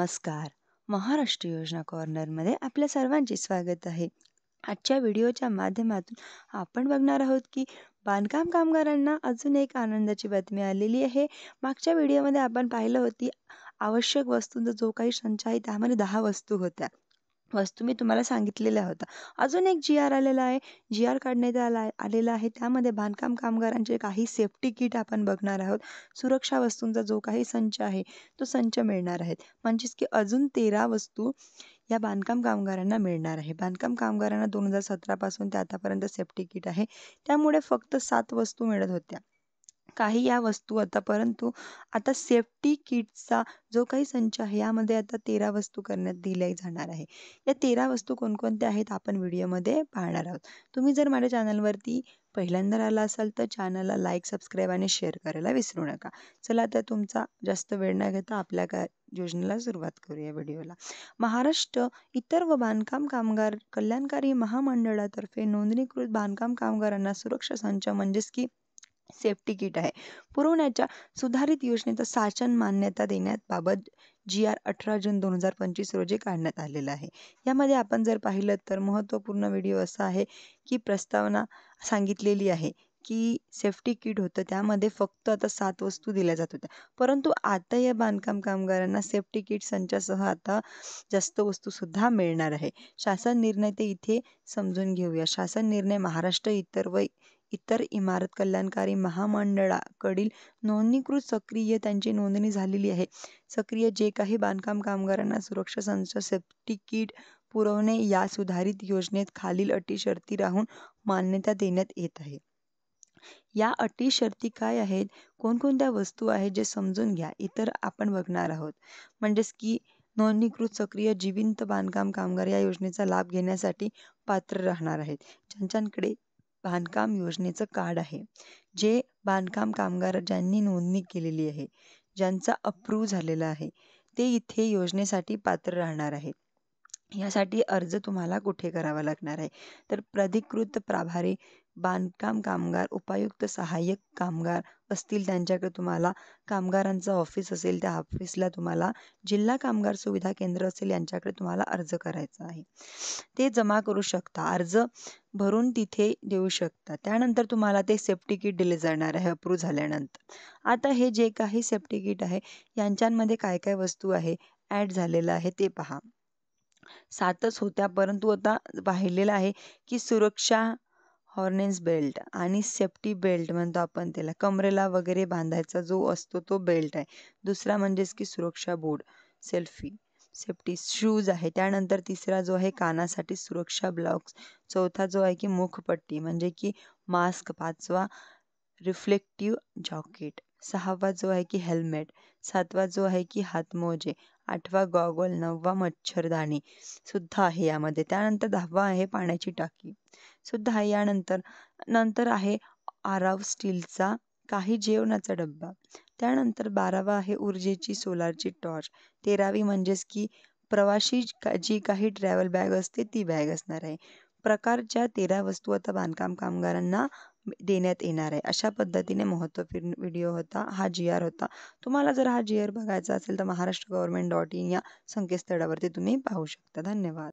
नमस्कार. महाराष्ट्र योजना कॉर्नरमध्ये आपल्या सर्वांचे स्वागत आहे. आजच्या व्हिडिओच्या माध्यमातून आपण बघणार आहोत की बांधकाम कामगारांना अजून एक आनंदाची बातमी आलेली आहे. मागच्या व्हिडिओमध्ये आपण पाहिलं होती आवश्यक वस्तूंचा जो काही संच आहे त्यामध्ये 10 वस्तू होत्या. वस्तू मी तुम्हाला सांगितलेल्या होत्या. अजून एक जी-आर आलेला आहे. जी-आर काढण्यात आलेला आहे. त्यामध्ये बांधकाम कामगारांचे काही सेफ्टी किट आपण बघणार आहोत. सुरक्षा वस्तूंचा जो काही संच आहे तो संच मिळणार आहेत. म्हणजेच की अजून 13 वस्तू या बांधकाम कामगारांना मिळणार आहे. बांधकाम कामगारांना 2017 पासून ते आतापर्यंत सेफ्टी किट आहे. त्यामुळे फक्त 7 वस्तू मिळत होत्या. काही या वस्तू आता परंतु आता सेफ्टी किटचा जो काही संच आहे यामध्ये आता 13 वस्तू करण्यात दिल्या जाणार आहे. या 13 वस्तू कोणकोणत्या आहेत आपण व्हिडिओमध्ये पाहणार आहोत. तुम्ही जर माझ्या चॅनलवरती पहिल्यांदा आला असाल तर चॅनलला लाईक, सबस्क्राईब आणि शेअर करायला विसरू नका. चला तर तुमचा जास्त वेळ न घेता आपल्या योजनेला सुरुवात करूया व्हिडिओला. महाराष्ट्र इतर व बांधकाम कामगार कल्याणकारी महामंडळातर्फे नोंदणीकृत बांधकाम कामगारांना सुरक्षा संच म्हणजेच की सेफ्टी किट आहे पुरवण्याच्या सुधारित योजनेचा शासन मान्यता देण्याबाबत जी-आर 18 जून 2025 रोजी काढण्यात आलेला आहे. यामध्ये आपण जर पाहिलं तर महत्त्वपूर्ण व्हिडिओ असा आहे की प्रस्तावना सांगितलेली आहे की सेफ्टी किट होतं त्यामध्ये फक्त आता 7 वस्तू दिल्या जात होत्या. परंतु आता या बांधकाम कामगारांना सेफ्टी किट संचासह आता जास्त वस्तू सुद्धा मिळणार आहे. शासन निर्णय ते इथे समजून घेऊया. शासन निर्णय महाराष्ट्र इतर इमारत कल्याणकारी महामंडळाकडील नोंदणीकृत सक्रिय त्यांची नोंदणी झालेली आहे. सक्रिय जे काही बांधकाम कामगारांना सुरक्षा संच सेफ्टी किट पुरवणे या सुधारित योजनेत खालील अटी शर्ती राहून मान्यता देण्यात येत आहे. या अटी शर्ती काय आहेत, कोणकोणत्या वस्तू आहेत जे समजून घ्या. इतर आपण बघणार आहोत. म्हणजेच की नोंदणीकृत सक्रिय जिवंत बांधकाम कामगार या योजनेचा लाभ घेण्यासाठी पात्र राहणार आहेत. ज्यांच्याकडे बांधकाम योजनेचं कार्ड आहे, जे बांधकाम कामगार ज्यांनी नोंदणी केलेली आहे, ज्यांचा अप्रूव्ह झालेला आहे, ते इथे योजनेसाठी पात्र राहणार आहेत. यासाठी अर्ज तुम्हाला कुठे करावा लागणार आहे तर प्राधिकृत प्रभारी बांधकाम कामगार उपायुक्त सहाय्यक कामगार असतील त्यांच्याकडे तुम्हाला कामगारांचं ऑफिस असेल त्या ऑफिसला तुम्हाला जिल्हा कामगार सुविधा केंद्र असेल यांच्याकडे तुम्हाला अर्ज करायचा आहे. ते जमा करू शकता. अर्ज भरून तिथे देऊ शकता. त्यानंतर तुम्हाला ते सेफ्टी किट दिले जाणार आहे अप्रूव्ह झाल्यानंतर. आता हे जे काही सेफ्टी किट आहे यांच्यामध्ये काय काय वस्तू आहे ॲड झालेलं आहे ते पहा. 7च होत्या परंतु आता पाहिलेलं आहे की सुरक्षा हॉर्नेस बेल्ट आणि सेफ्टी बेल्ट म्हणतो आपण त्याला, कमरेला वगैरे बांधायचा जो असतो तो बेल्ट आहे. दुसरा म्हणजेच की सुरक्षा बोर्ड, सेफ्टी शूज आहे. त्यानंतर तिसरा जो आहे कानासाठी सुरक्षा ब्लॉक्स. चौथा जो आहे की मुखपट्टी म्हणजे की मास्क. पाचवा रिफ्लेक्टिव्ह जॅकेट. 6वा जो आहे की हेल्मेट. 7वा जो आहे की हातमोजे. 8वा गॉगल. 9वा मच्छरदाणी सुद्धा आहे यामध्ये. त्यानंतर 10वा आहे पाण्याची टाकी सुद्धा आहे. नंतर आहे आराव स्टीलचा काही जेवणाचा डब्बा. त्यानंतर 12वा आहे ऊर्जेची सोलारची टॉर्च. 13वी म्हणजेच की प्रवाशी जी काही ट्रॅव्हल बॅग असते ती बॅग असणार आहे. प्रकारच्या 13 वस्तू आता बांधकाम कामगारांना देण्यात येणार आहे. अशा पद्धतीने महत्त्वपूर्ण व्हिडिओ होता. हा जी-आर होता. तुम्हाला जर हा जी-आर बघायचा असेल तर महाराष्ट्र गव्हर्नमेंट.in या संकेतस्थळावरती तुम्ही पाहू शकता. धन्यवाद.